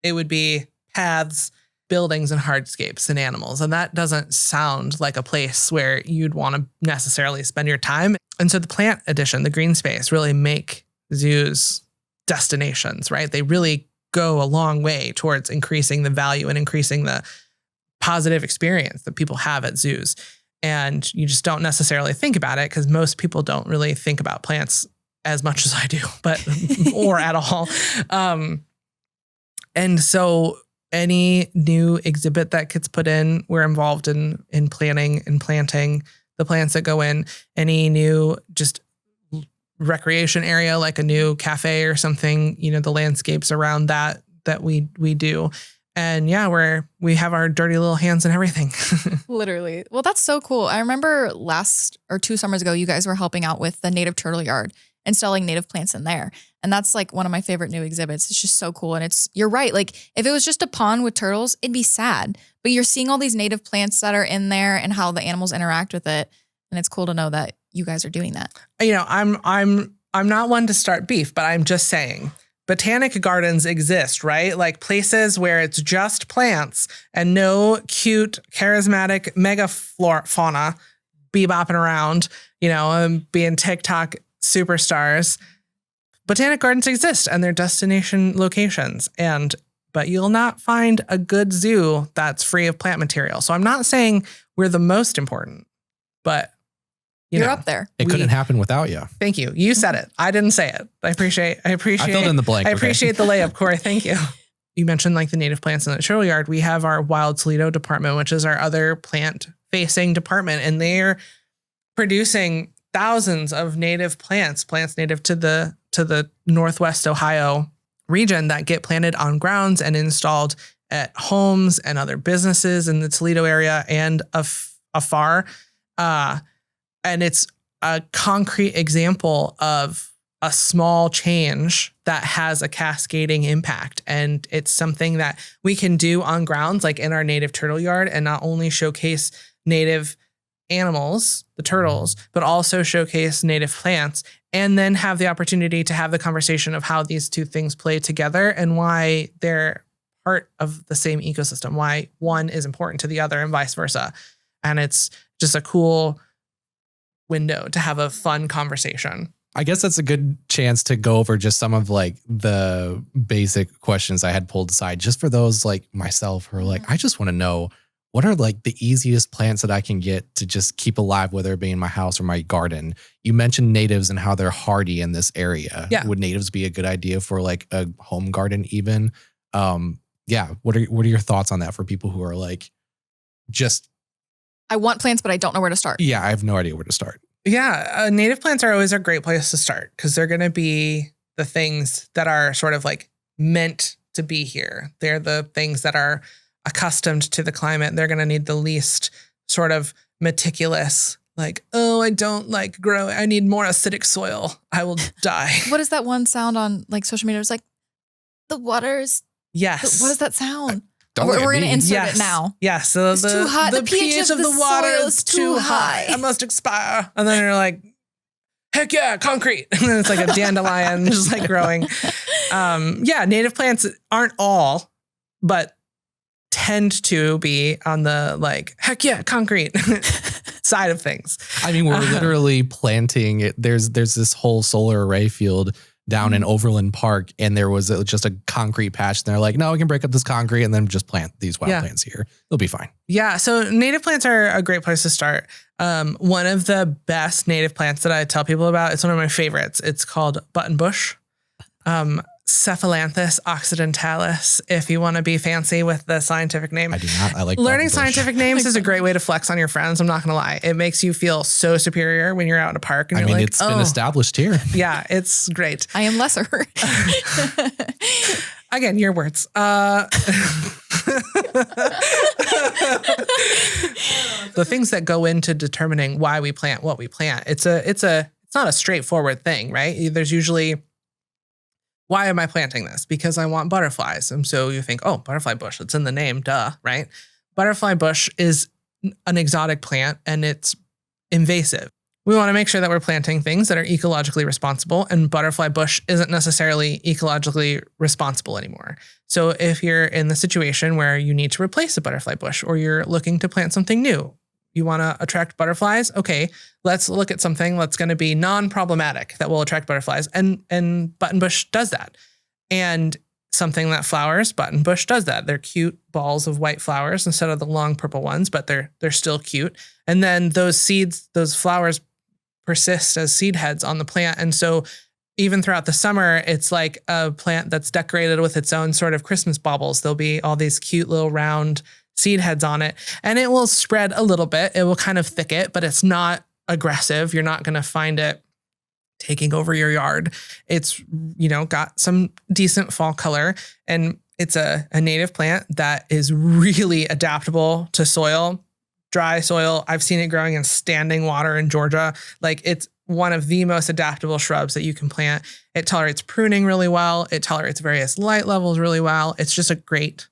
it would be paths, buildings, and hardscapes and animals. And that doesn't sound like a place where you'd want to necessarily spend your time. And so the plant addition, the green space, really make zoos destinations, right? They really go a long way towards increasing the value and increasing the positive experience that people have at zoos. And you just don't necessarily think about it because most people don't really think about plants as much as I do, but or at all. And so any new exhibit that gets put in, we're involved in planning and planting the plants that go in. Any new just recreation area, like a new cafe or something, the landscapes around that we do. And yeah, we have our dirty little hands and everything. Literally. Well, that's so cool. I remember 2 summers ago, you guys were helping out with the native turtle yard, installing native plants in there. And that's like one of my favorite new exhibits. It's just so cool. And you're right. Like if it was just a pond with turtles, it'd be sad, but you're seeing all these native plants that are in there and how the animals interact with it. And it's cool to know that you guys are doing that. I'm not one to start beef, but I'm just saying botanic gardens exist, right? Like places where it's just plants and no cute, charismatic mega fauna bebopping around, being TikTok superstars. Botanic gardens exist and they're destination locations. But you'll not find a good zoo that's free of plant material. So I'm not saying we're the most important, but you're up there. It couldn't happen without you. Thank you. You said it. I didn't say it. I appreciate. I filled in the blank. I appreciate the layup, Corey. Thank you. You mentioned like the native plants in the turtle yard. We have our Wild Toledo department, which is our other plant facing department, and they're producing thousands of native plants native to the Northwest Ohio region that get planted on grounds and installed at homes and other businesses in the Toledo area and afar. And it's a concrete example of a small change that has a cascading impact. And it's something that we can do on grounds like in our native turtle yard and not only showcase native animals, the turtles, but also showcase native plants and then have the opportunity to have the conversation of how these two things play together and why they're part of the same ecosystem, why one is important to the other and vice versa. And it's just a cool window to have a fun conversation. I guess that's a good chance to go over just some of like the basic questions I had pulled aside just for those like myself who are like, I just want to know what are like the easiest plants that I can get to just keep alive, whether it be in my house or my garden. You mentioned natives and how they're hardy in this area. Yeah. Would natives be a good idea for like a home garden even? Yeah. What are your thoughts on that for people who are like, just I want plants, but I don't know where to start. Yeah, I have no idea where to start. Yeah, native plants are always a great place to start because they're going to be the things that are sort of like meant to be here. They're the things that are accustomed to the climate. They're going to need the least sort of meticulous, like, oh, I don't like grow. I need more acidic soil. I will die. What is that one sound on like social media? It's like the waters. Yes. What does that sound? Don't We're look at going to me. insert it now. Yes. So It's too hot. The pH of the water soil is too high. I must expire. And then you're like, heck yeah, concrete. And then it's like a dandelion just like growing. Native plants aren't all, but tend to be on the like, heck yeah, concrete side of things. I mean, we're literally planting it. There's this whole solar array field down in Overland Park, and there was just a concrete patch. And they're like, no, we can break up this concrete and then just plant these wild plants here. It'll be fine. Yeah. So native plants are a great place to start. One of the best native plants that I tell people about, it's one of my favorites. It's called buttonbush. Cephalanthus occidentalis, if you want to be fancy with the scientific name. I do not. I like learning buttonbush. scientific names is a great way to flex on your friends. I'm not going to lie. It makes you feel so superior when you're out in a park. And I you're mean, like, it's been established here. Yeah, it's great. I am lesser. Again, your words. The things that go into determining why we plant what we plant. It's not a straightforward thing, right? There's usually, why am I planting this? Because I want butterflies. And so you think, oh, butterfly bush, it's in the name, duh, right? Butterfly bush is an exotic plant and it's invasive. We want to make sure that we're planting things that are ecologically responsible, and butterfly bush isn't necessarily ecologically responsible anymore. So if you're in the situation where you need to replace a butterfly bush or you're looking to plant something new, you want to attract butterflies? Okay, let's look at something that's going to be non-problematic that will attract butterflies. And buttonbush does that. And something that flowers, buttonbush does that. They're cute balls of white flowers instead of the long purple ones, but they're still cute. And then those seeds, those flowers persist as seed heads on the plant. And so even throughout the summer, it's like a plant that's decorated with its own sort of Christmas baubles. There'll be all these cute little round seed heads on it, and it will spread a little bit. It will kind of thicket, but it's not aggressive. You're not going to find it taking over your yard. It's, got some decent fall color, and it's a native plant that is really adaptable to soil, dry soil. I've seen it growing in standing water in Georgia. Like, it's one of the most adaptable shrubs that you can plant. It tolerates pruning really well. It tolerates various light levels really well. It's just a great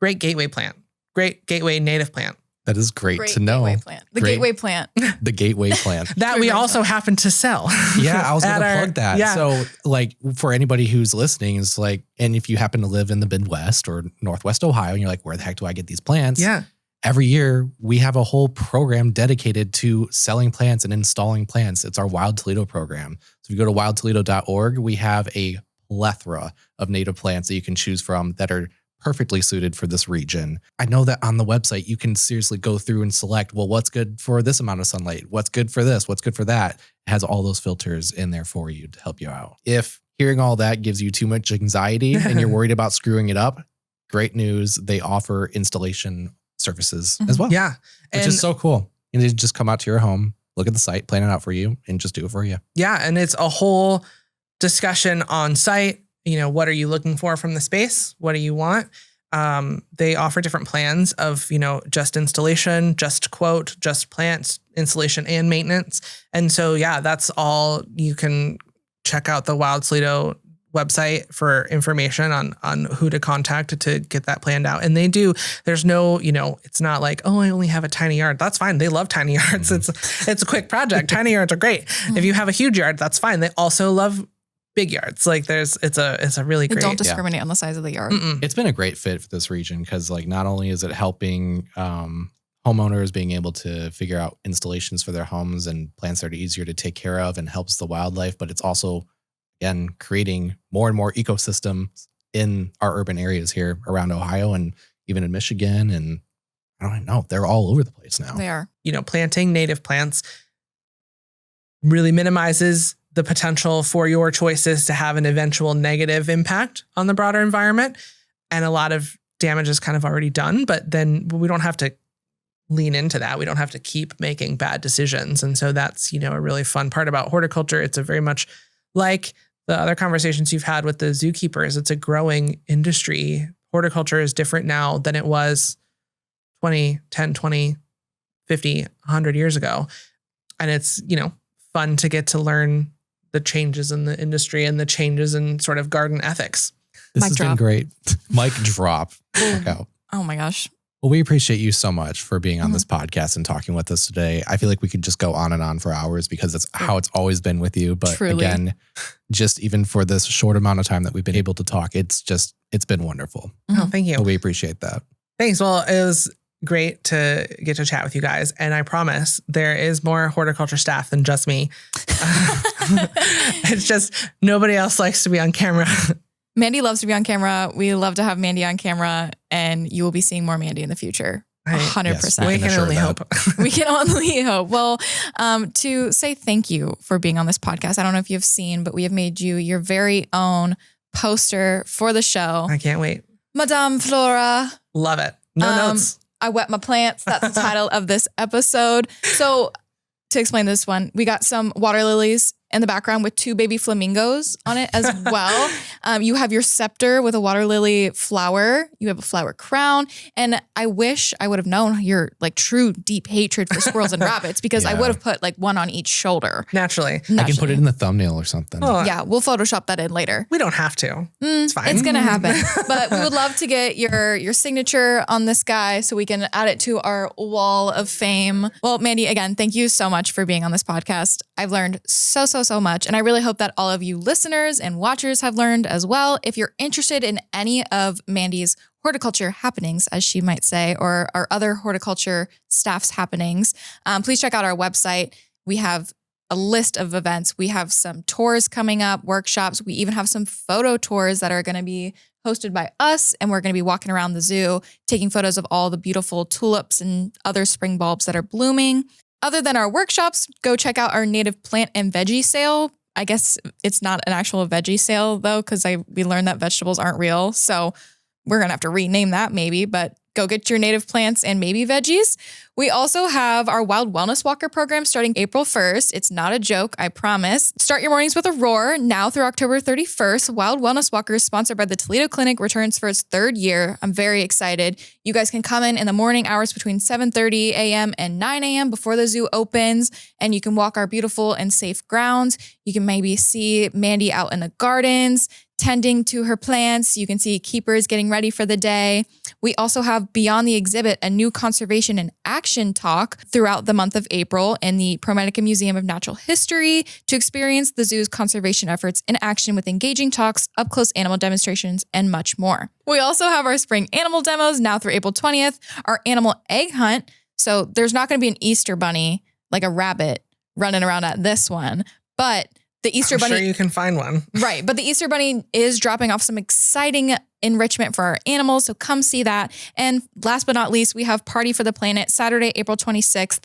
gateway plant. Great gateway native plant. That is great to know. Gateway plant. Gateway plant. The gateway plant. That we also happen to sell. Yeah, I was going to plug that. Yeah. So, like, for anybody who's listening, is like, and if you happen to live in the Midwest or Northwest Ohio, and you're like, where the heck do I get these plants? Yeah. Every year, we have a whole program dedicated to selling plants and installing plants. It's our Wild Toledo program. So if you go to wildtoledo.org, we have a plethora of native plants that you can choose from that are perfectly suited for this region. I know that on the website, you can seriously go through and select, well, what's good for this amount of sunlight? What's good for this? What's good for that? It has all those filters in there for you to help you out. If hearing all that gives you too much anxiety and you're worried about screwing it up, great news. They offer installation services as well. Yeah. Which is so cool. And they just come out to your home, look at the site, plan it out for you, and just do it for you. Yeah. And it's a whole discussion on site. What are you looking for from the space? What do you want? They offer different plans of, just installation, just quote, just plants, installation and maintenance. And so, yeah, that's all. You can check out the Wild Toledo website for information on who to contact to get that planned out. And they do, there's no, it's not like, oh, I only have a tiny yard. That's fine. They love tiny yards. Mm-hmm. It's a quick project. Tiny yards are great. Mm-hmm. If you have a huge yard, that's fine. They also love big yards. Like it's a really great. Don't discriminate on the size of the yard. Mm-mm. It's been a great fit for this region because, like, not only is it helping homeowners being able to figure out installations for their homes and plants that are easier to take care of and helps the wildlife, but it's also, again, creating more and more ecosystems in our urban areas here around Ohio and even in Michigan. And I don't know, they're all over the place now. They are. Planting native plants really minimizes the potential for your choices to have an eventual negative impact on the broader environment. And a lot of damage is kind of already done, but then we don't have to lean into that. We don't have to keep making bad decisions. And so that's, a really fun part about horticulture. It's a very much like the other conversations you've had with the zookeepers. It's a growing industry. Horticulture is different now than it was 10, 20, 50, 100 years ago. And it's, fun to get to learn the changes in the industry and the changes in sort of garden ethics. This Mic has drop. been great. Mic drop. Work out. Oh my gosh. Well, we appreciate you so much for being on this podcast and talking with us today. I feel like we could just go on and on for hours because that's how it's always been with you. But Truly. Again, just even for this short amount of time that we've been able to talk, it's been wonderful. Oh, thank you. So we appreciate that. Thanks. Well, it was great to get to chat with you guys. And I promise there is more horticulture staff than just me. It's just nobody else likes to be on camera. Mandy loves to be on camera. We love to have Mandy on camera, and you will be seeing more Mandy in the future. 100%. Yes, We can assure only that. hope. We can only hope. Well, to say thank you for being on this podcast. I don't know if you've seen, but we have made you your very own poster for the show. I can't wait. Madame Flora. Love it. No notes. I wet my plants. That's the title of this episode. So to explain this one, we got some water lilies in the background with 2 baby flamingos on it as well. You have your scepter with a water lily flower. You have a flower crown. And I wish I would have known your like true deep hatred for squirrels and rabbits because I Yeah. would have put like one on each shoulder. Naturally. I can put it in the thumbnail or something. Oh, Yeah, we'll Photoshop that in later. We don't have to. It's fine. It's going to happen. But we would love to get your signature on this guy so we can add it to our wall of fame. Well, Mandy, again, thank you so much for being on this podcast. I've learned so much. And I really hope that all of you listeners and watchers have learned as well. If you're interested in any of Mandy's horticulture happenings, as she might say, or our other horticulture staff's happenings, please check out our website. We have a list of events. We have some tours coming up, workshops. We even have some photo tours that are going to be hosted by us. And we're going to be walking around the zoo, taking photos of all the beautiful tulips and other spring bulbs that are blooming. Other than our workshops, go check out our native plant and veggie sale. I guess it's not an actual veggie sale though, because we learned that vegetables aren't real. So we're going to have to rename that maybe, but go get your native plants and maybe veggies. We also have our Wild Wellness Walker program starting April 1st. It's not a joke, I promise. Start your mornings with a roar now through October 31st. Wild Wellness Walker, sponsored by the Toledo Clinic, returns for its 3rd year. I'm very excited. You guys can come in the morning hours between 7:30 a.m. and 9 a.m. before the zoo opens, and you can walk our beautiful and safe grounds. You can maybe see Mandy out in the gardens, tending to her plants. You can see keepers getting ready for the day. We also have Beyond the Exhibit, a new conservation and action talk throughout the month of April in the ProMedica Museum of Natural History to experience the zoo's conservation efforts in action with engaging talks, up-close animal demonstrations, and much more. We also have our spring animal demos now through April 20th, our animal egg hunt. So there's not going to be an Easter bunny like a rabbit running around at this one, but the Easter bunny. Sure you can find one. Right. But the Easter bunny is dropping off some exciting enrichment for our animals. So come see that. And last but not least, we have Party for the Planet, Saturday, April 26th.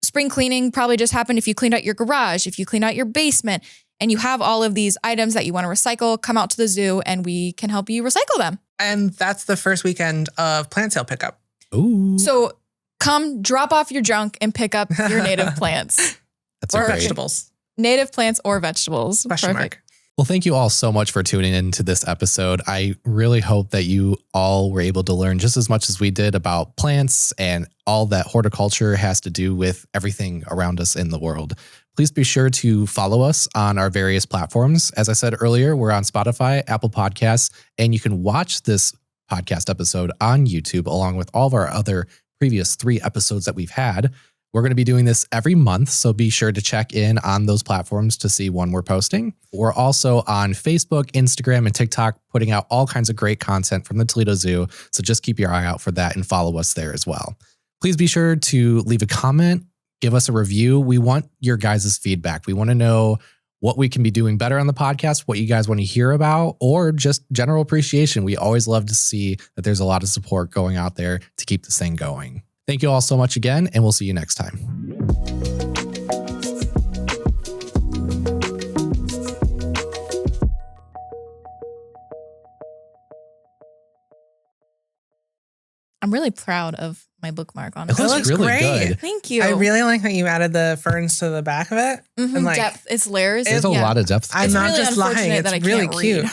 Spring cleaning probably just happened if you cleaned out your garage, if you cleaned out your basement, and you have all of these items that you want to recycle, come out to the zoo and we can help you recycle them. And that's the first weekend of plant sale pickup. Ooh. So come drop off your junk and pick up your native plants. That's Or great. vegetables. Native plants or vegetables. Question Perfect. mark. Well, thank you all so much for tuning into this episode. I really hope that you all were able to learn just as much as we did about plants and all that horticulture has to do with everything around us in the world. Please be sure to follow us on our various platforms. As I said earlier, we're on Spotify, Apple Podcasts, and you can watch this podcast episode on YouTube along with all of our other previous 3 episodes that we've had. We're going to be doing this every month, so be sure to check in on those platforms to see when we're posting. We're also on Facebook, Instagram, and TikTok, putting out all kinds of great content from the Toledo Zoo, so just keep your eye out for that and follow us there as well. Please be sure to leave a comment, give us a review. We want your guys' feedback. We want to know what we can be doing better on the podcast, what you guys want to hear about, or just general appreciation. We always love to see that there's a lot of support going out there to keep this thing going. Thank you all so much again, and we'll see you next time. I'm really proud of my bookmark, It honestly. looks looks really great. good. Thank you. I really like that you added the ferns to the back of it. Mhm, And like, depth. It's layers. There's a Yeah. lot of depth. I'm It's not really just lying. unfortunate It's that I really can't cute. read.